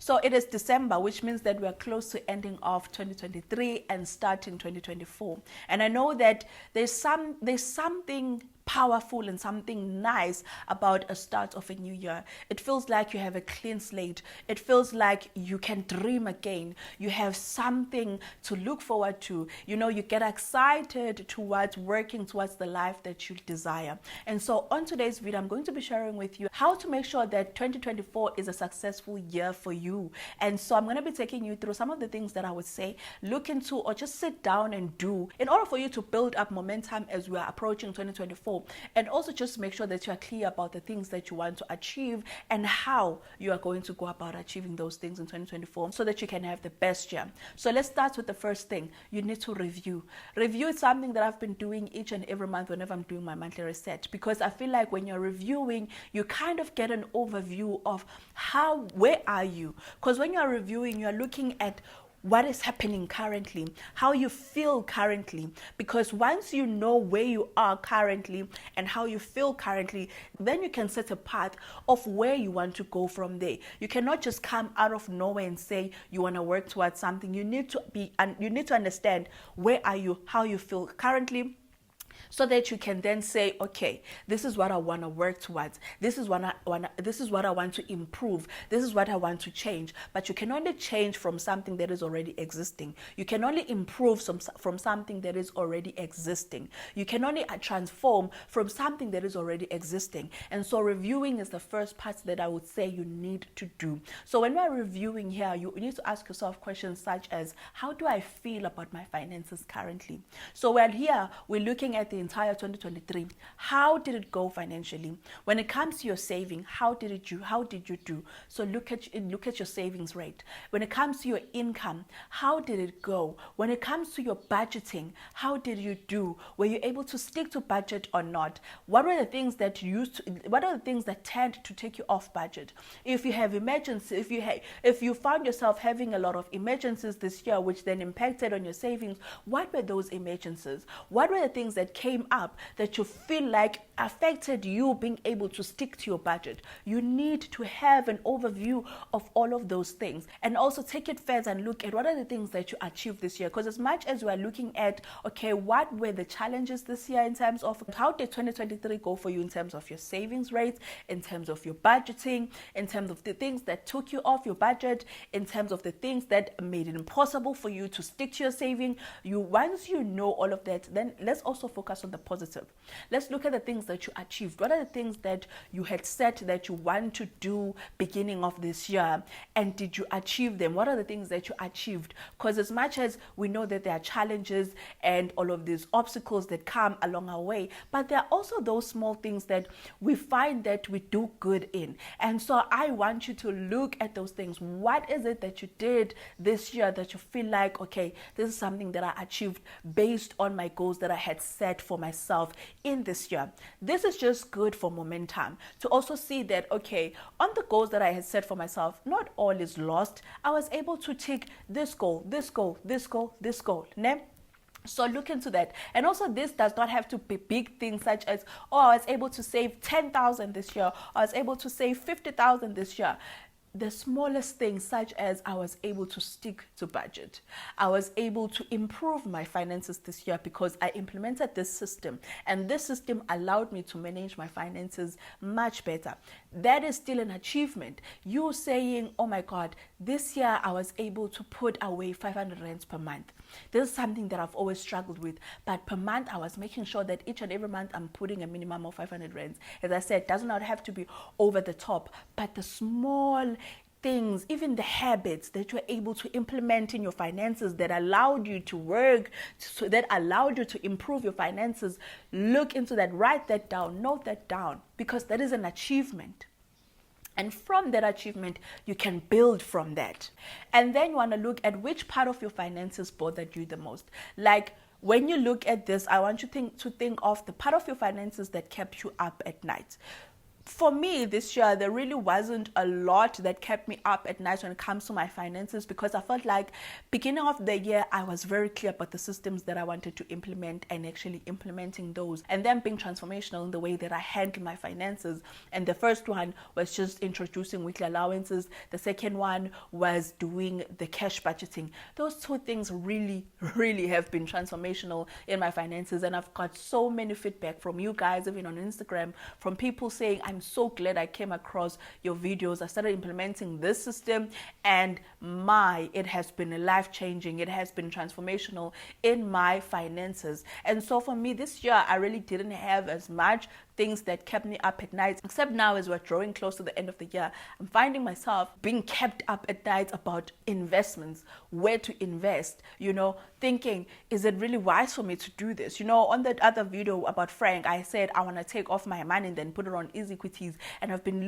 So it is December, which means that we are close to ending off 2023 and starting 2024. And I know that there's something powerful and something nice about a start of a new year. It feels like you have a clean slate. It feels like you can dream again. You have something to look forward to. You know, you get excited towards working towards the life that you desire. And so on today's video, I'm going to be sharing with you how to make sure that 2024 is a successful year for you. And so I'm going to be taking you through some of the things that I would say look into or just sit down and do in order for you to build up momentum as we are approaching 2024. And also just make sure that you are clear about the things that you want to achieve and how you are going to go about achieving those things in 2024 so that you can have the best year. So let's start with the first thing. You need to review. Review is something that I've been doing each and every month whenever I'm doing my monthly reset, because I feel like when you're reviewing, you kind of get an overview of where are you? Because when you're reviewing, you're looking at what is happening currently, how you feel currently, because once you know where you are currently and how you feel currently, then you can set a path of where you want to go from there. You cannot just come out of nowhere and say you want to work towards something. You need to understand where are you, how you feel currently, so that you can then say, okay, this is what I want to work towards. This is what I want to improve. This is what I want to change. But you can only change from something that is already existing. You can only improve from something that is already existing. You can only transform from something that is already existing. And so reviewing is the first part that I would say you need to do. So when we're reviewing here, you need to ask yourself questions such as, how do I feel about my finances currently? So while here, we're looking at the entire 2023. How did it go financially? When it comes to your saving, how did you do? So look at your savings rate. When it comes to your income, how did it go? When it comes to your budgeting, how did you do? Were you able to stick to budget or not? What are the things that tend to take you off budget? If you have emergencies, if you found yourself having a lot of emergencies this year, which then impacted on your savings, what were those emergencies? What were the things that came up that you feel like affected you being able to stick to your budget? You need to have an overview of all of those things, and also take it further and look at what are the things that you achieved this year. Because as much as we are looking at, okay, what were the challenges this year in terms of how did 2023 go for you in terms of your savings rates, in terms of your budgeting, in terms of the things that took you off your budget, in terms of the things that made it impossible for you to stick to your saving. Once you know all of that, then let's also focus on the positive. Let's look at the things that you achieved. What are the things that you had said that you want to do beginning of this year, and did you achieve them? What are the things that you achieved? Because as much as we know that there are challenges and all of these obstacles that come along our way, but there are also those small things that we find that we do good in. And so I want you to look at those things. What is it that you did this year that you feel like, okay, this is something that I achieved based on my goals that I had set for myself in this year? This is just good for momentum to also see that, okay, on the goals that I had set for myself, not all is lost. I was able to tick this goal, this goal, this goal, this goal. So look into that. And also, this does not have to be big things such as, oh, I was able to save 10,000 this year. I was able to save 50,000 this year. The smallest things, such as I was able to stick to budget. I was able to improve my finances this year because I implemented this system, and this system allowed me to manage my finances much better. That is still an achievement. You saying, oh my God, this year I was able to put away 500 rands per month. This is something that I've always struggled with, but per month I was making sure that each and every month I'm putting a minimum of 500 rands. As I said, does not have to be over the top, but the small things, even the habits that you're able to implement in your finances that allowed you to work, that allowed you to improve your finances, look into that, write that down, note that down, because that is an achievement. And from that achievement, you can build from that. And then you want to look at which part of your finances bothered you the most. Like, when you look at this, I want you to think of the part of your finances that kept you up at night. for me this year, there really wasn't a lot that kept me up at night when it comes to my finances, because I felt like beginning of the year, I was very clear about the systems that I wanted to implement and actually implementing those, and then being transformational in the way that I handle my finances. And the first one was just introducing weekly allowances. The second one was doing the cash budgeting. Those two things really, really have been transformational in my finances. And I've got so many feedback from you guys, even on Instagram, from people saying, I'm so glad I came across your videos. I started implementing this system, and it has been life-changing. It has been transformational in my finances. And so for me this year, I really didn't have as much things that kept me up at night, except now as we're drawing close to the end of the year, I'm finding myself being kept up at night about investments, where to invest, thinking, is it really wise for me to do this? On that other video about Frank, I said I want to take off my money and then put it on easy equities, and I've been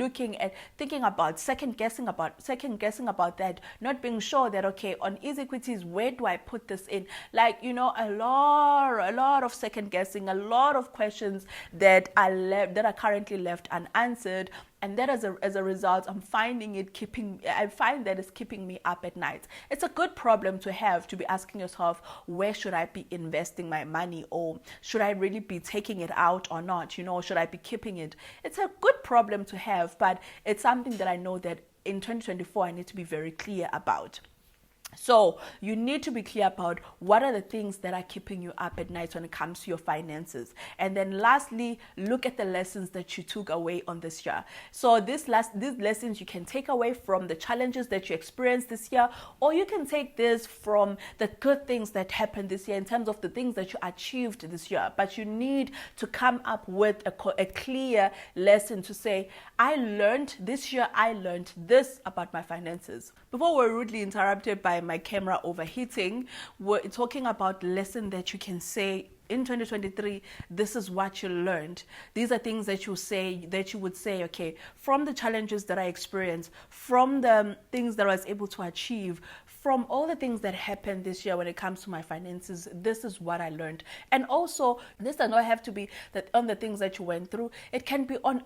thinking about second guessing about that, not being sure that, okay, on easy equities, where do I put this in? A lot of second guessing, a lot of questions that are currently left unanswered. And that as a result, I find that it's keeping me up at night. It's a good problem to have, to be asking yourself, where should I be investing my money, or should I really be taking it out or not? Should I be keeping it? It's a good problem to have, but it's something that I know that in 2024 I need to be very clear about. So you need to be clear about what are the things that are keeping you up at night when it comes to your finances. And then lastly, look at the lessons that you took away on this year. So these lessons you can take away from the challenges that you experienced this year, or you can take this from the good things that happened this year in terms of the things that you achieved this year. But you need to come up with a clear lesson to say, this year I learned this about my finances. Before we're rudely interrupted by my camera overheating, we're talking about lesson that you can say in 2023, this is what you learned. These are things that you would say, okay, from the challenges that I experienced, from the things that I was able to achieve, from all the things that happened this year when it comes to my finances, this is what I learned. And also, this does not have to be that on the things that you went through. It can be on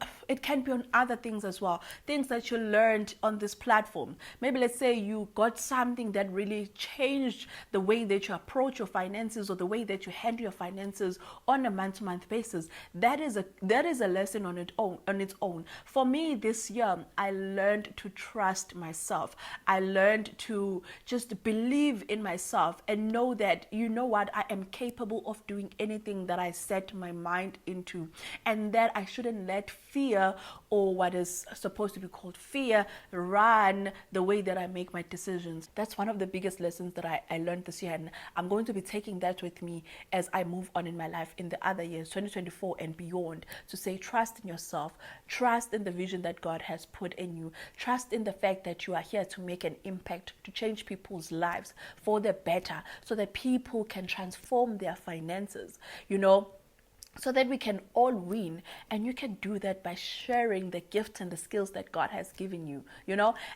other things as well. Things that you learned on this platform. Maybe let's say you got something that really changed the way that you approach your finances, or the way that you handle your finances on a month-to-month basis. That is a lesson on its own. For me this year, I learned to trust myself. I learned to just believe in myself and know that, I am capable of doing anything that I set my mind into, and that I shouldn't let fear, or what is supposed to be called fear, run the way that I make my decisions. That's one of the biggest lessons that I learned this year, and I'm going to be taking that with me as I move on in my life in the other years, 2024 and beyond, to say, trust in yourself, trust in the vision that God has put in you, trust in the fact that you are here to make an impact, to change people's lives for the better, so that people can transform their finances, so that we can all win. And you can do that by sharing the gifts and the skills that God has given you,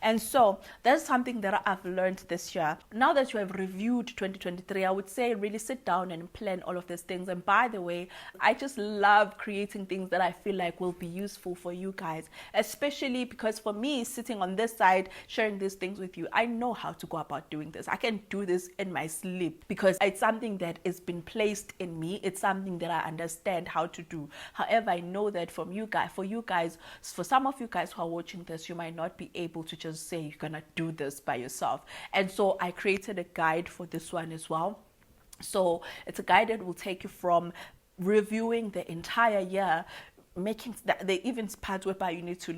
And so that's something that I've learned this year. Now that you have reviewed 2023, I would say really sit down and plan all of these things. And by the way, I just love creating things that I feel like will be useful for you guys, especially because for me, sitting on this side, sharing these things with you, I know how to go about doing this. I can do this in my sleep because it's something that has been placed in me. It's something that I understand how to do. However, I know that for some of you guys who are watching this, you might not be able to just say you're gonna do this by yourself. And so I created a guide for this one as well. So it's a guide that will take you from reviewing the entire year, making the even parts whereby you need to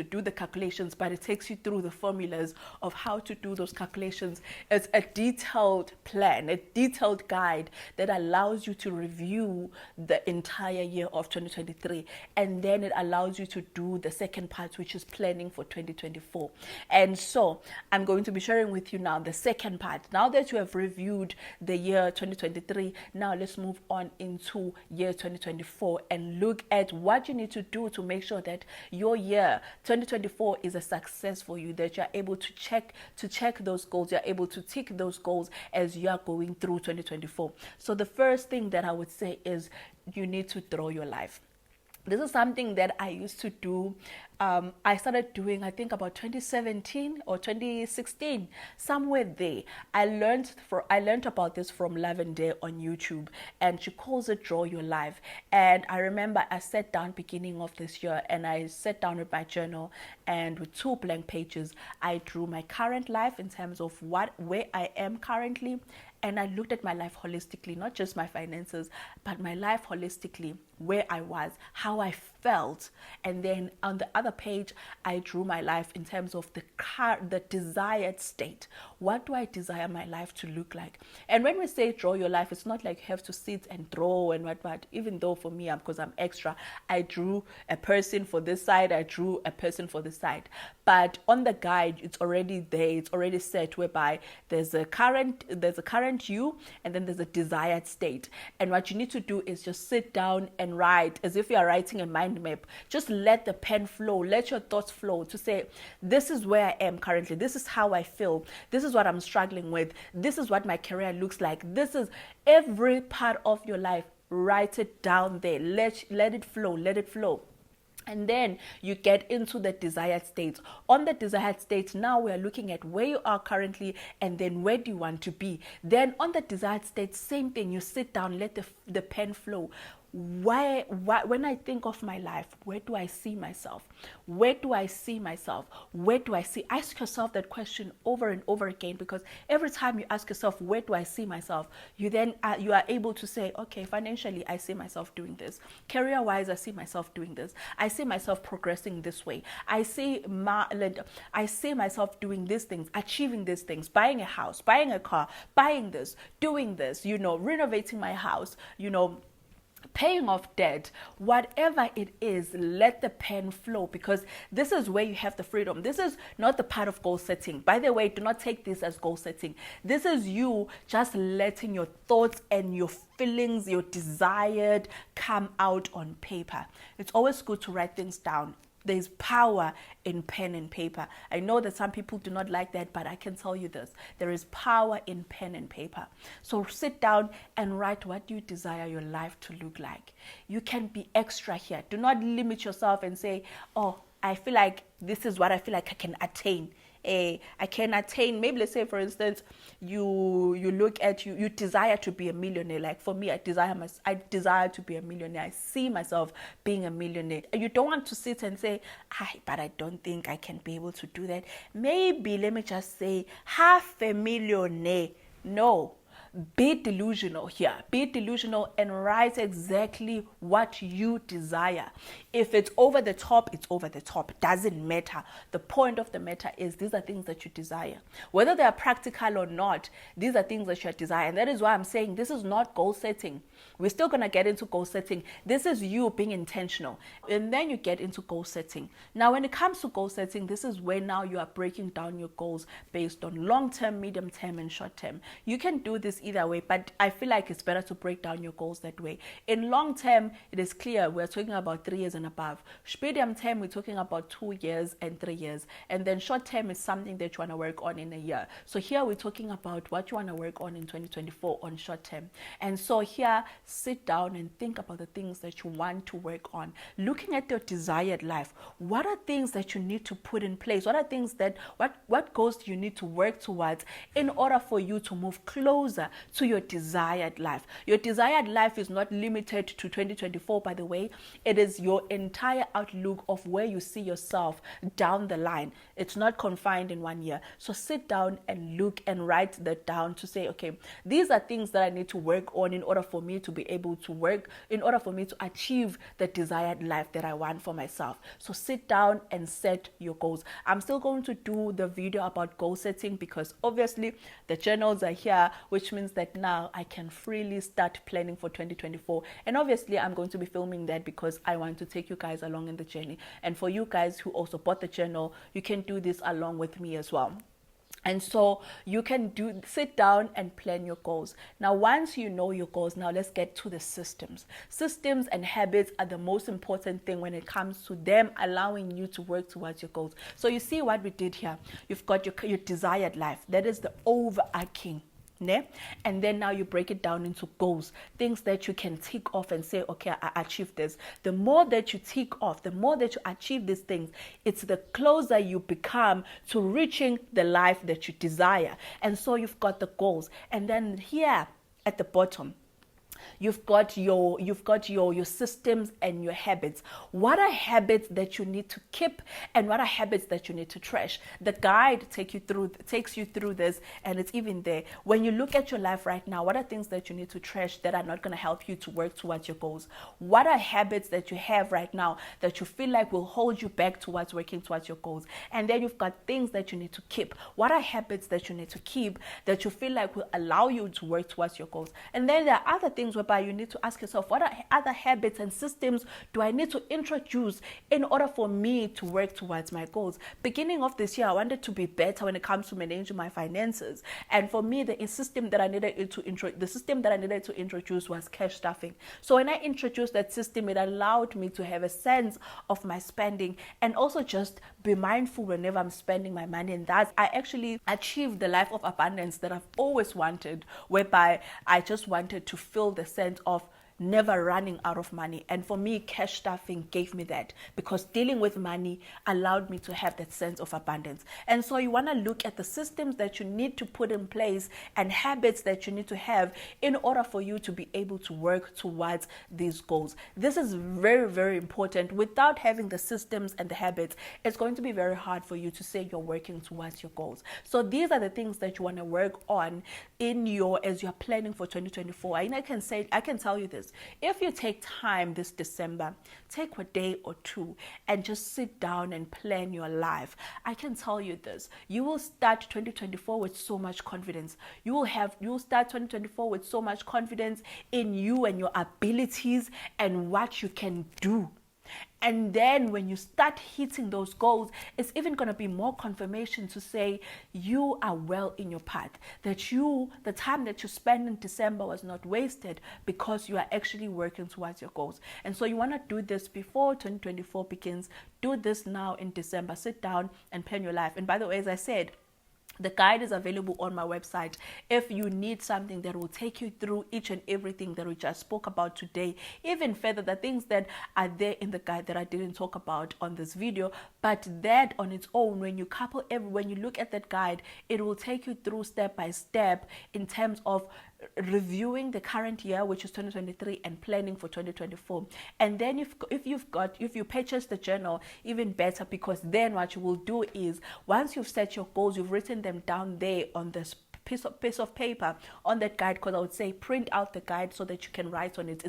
do the calculations, but it takes you through the formulas of how to do those calculations. It's a detailed plan, a detailed guide that allows you to review the entire year of 2023, and then it allows you to do the second part, which is planning for 2024. And so I'm going to be sharing with you now the second part. Now that you have reviewed the year 2023, now let's move on into year 2024 and look at what you need to do to make sure that your year 2024 is a success for you, that you're able to check those goals, you're able to tick those goals as you are going through 2024. So the first thing that I would say is you need to draw your life. This is something that I used to do. I started doing, I think, about 2017 or 2016, somewhere there. I learned about this from Lavender on YouTube, and she calls it Draw Your Life. And I remember I sat down beginning of this year, and I sat down with my journal, and with 2 blank pages, I drew my current life in terms of where I am currently. And I looked at my life holistically, not just my finances, but my life holistically, where I was, how I felt. And then on the other page, I drew my life in terms of the desired state. What do I desire my life to look like? And when we say draw your life, it's not like you have to sit and draw and what. Even though for me, because I'm extra, I drew a person for this side, I drew a person for this side. But on the guide, it's already there, it's already set, whereby there's a current you, and then there's a desired state. And what you need to do is just sit down and write as if you are writing a mind map. Just let the pen flow, let your thoughts flow to say, this is where I am currently, this is how I feel, this is what I'm struggling with, this is what my career looks like, this is every part of your life. Write it down there, let it flow. And then you get into the desired state. On the desired state, now we are looking at where you are currently and then where do you want to be. Then on the desired state, same thing. You sit down, let the pen flow. Why, when I think of my life, where do I see myself? Where do I see myself? Where do I see? Ask yourself that question over and over again, because every time you ask yourself, where do I see myself? You then you are able to say, okay, financially, I see myself doing this. Career-wise, I see myself doing this. I see myself progressing this way. I see myself doing these things, achieving these things, buying a house, buying a car, buying this, doing this, renovating my house, paying off debt, whatever it is. Let the pen flow, because this is where you have the freedom. This is not the part of goal setting. By the way, do not take this as goal setting. This is you just letting your thoughts and your feelings, your desired, come out on paper. It's always good to write things down. There's power in pen and paper. I know that some people do not like that, but I can tell you this. There is power in pen and paper. So sit down and write what you desire your life to look like. You can be extra here. Do not limit yourself and say, oh, I feel like this is what I feel like I can attain. I can attain, maybe let's say for instance, you look at you desire to be a millionaire. Like for me, I desire to be a millionaire. I see myself being a millionaire. You don't want to sit and say, but I don't think I can be able to do that. Maybe let me just say 500,000. No. Be delusional here. Be delusional and write exactly what you desire. If it's over the top, it's over the top. It doesn't matter. The point of the matter is these are things that you desire. Whether they are practical or not, these are things that you desire. And that is why I'm saying this is not goal setting. We're still going to get into goal setting. This is you being intentional. And then you get into goal setting. Now, when it comes to goal setting, this is where now you are breaking down your goals based on long-term, medium-term, and short-term. You can do this either way, but I feel like it's better to break down your goals that way. In long-term, it is clear we're talking about 3 years and above. Medium-term, we're talking about 2 years and 3 years. And then short-term is something that you want to work on in a year. So here we're talking about what you want to work on in 2024 on short-term. And so here, sit down and think about the things that you want to work on. Looking at your desired life, what are things that you need to put in place? What are things that, what goals do you need to work towards in order for you to move closer to your desired life? Your desired life is not limited to 2024, by the way. It is your entire outlook of where you see yourself down the line. It's not confined in 1 year. So sit down and look and write that down to say, okay, these are things that I need to work on in order for me to be able to work, in order for me to achieve the desired life that I want for myself. So sit down and set your goals. I'm still going to do the video about goal setting because obviously the journals are here, which means that now I can freely start planning for 2024. And obviously I'm going to be filming that because I want to take you guys along in the journey. And for you guys who also bought the journal, you can do this along with me as well. And so you can sit down and plan your goals. Now, once you know your goals, now let's get to the systems. Systems and habits are the most important thing when it comes to them allowing you to work towards your goals. So you see what we did here. You've got your desired life. That is the overarching Ne? And then now you break it down into goals, things that you can tick off and say, okay, I achieved this. The more that you tick off, the more that you achieve these things, it's the closer you become to reaching the life that you desire. And so you've got the goals. And then here at the bottom, you've got your systems and your habits. What are habits that you need to keep, and what are habits that you need to trash? The guide takes you through this, and it's even there. When you look at your life right now, what are things that you need to trash that are not going to help you to work towards your goals? What are habits that you have right now that you feel like will hold you back towards working towards your goals? And then you've got things that you need to keep. What are habits that you need to keep that you feel like will allow you to work towards your goals? And then there are other things whereby you need to ask yourself, what are other habits and systems do I need to introduce in order for me to work towards my goals? Beginning of this year, I wanted to be better when it comes to managing my finances. And for me, the system that I needed to introduce was cash stuffing. So when I introduced that system, it allowed me to have a sense of my spending and also just be mindful whenever I'm spending my money. And that I actually achieved the life of abundance that I've always wanted, whereby I just wanted to feel the sense of never running out of money. And for me, cash stuffing gave me that, because dealing with money allowed me to have that sense of abundance. And so you want to look at the systems that you need to put in place and habits that you need to have in order for you to be able to work towards these goals. This is very, very important. Without having the systems and the habits, it's going to be very hard for you to say you're working towards your goals. So these are the things that you want to work on as you're planning for 2024. And I can tell you this. If you take time this December, take a day or two and just sit down and plan your life, I can tell you this. You will start 2024 with so much confidence. You will start 2024 with so much confidence in you and your abilities and what you can do. And then when you start hitting those goals, it's even going to be more confirmation to say you are well in your path, that the time that you spend in December was not wasted because you are actually working towards your goals. And so you want to do this before 2024 begins. Do this now in December. Sit down and plan your life. And by the way, as I said, the guide is available on my website. If you need something that will take you through each and everything that we just spoke about today, even further, the things that are there in the guide that I didn't talk about on this video, but that on its own, when you look at that guide, it will take you through step by step in terms of reviewing the current year, which is 2023, and planning for 2024. And then if you purchase the journal, even better, because then what you will do is, once you've set your goals, you've written them down there on this piece of paper on that guide, because I would say print out the guide so that you can write on it.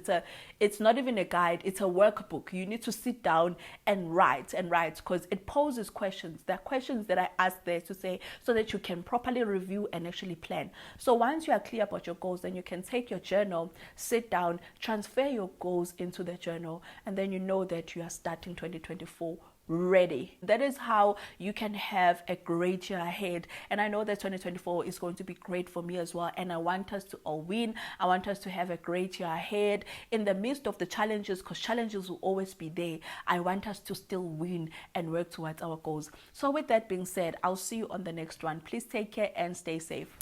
It's not even a guide, it's a workbook. You need to sit down and write because it poses questions. There are questions that I ask there to say so that you can properly review and actually plan. So once you are clear about your goals, then you can take your journal, sit down, transfer your goals into the journal, and then you know that you are starting 2024 ready. That is how you can have a great year ahead. And I know that 2024 is going to be great for me as well. And I want us to all win. I want us to have a great year ahead in the midst of the challenges, because challenges will always be there. I want us to still win and work towards our goals. So with that being said, I'll see you on the next one. Please take care and stay safe.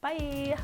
Bye.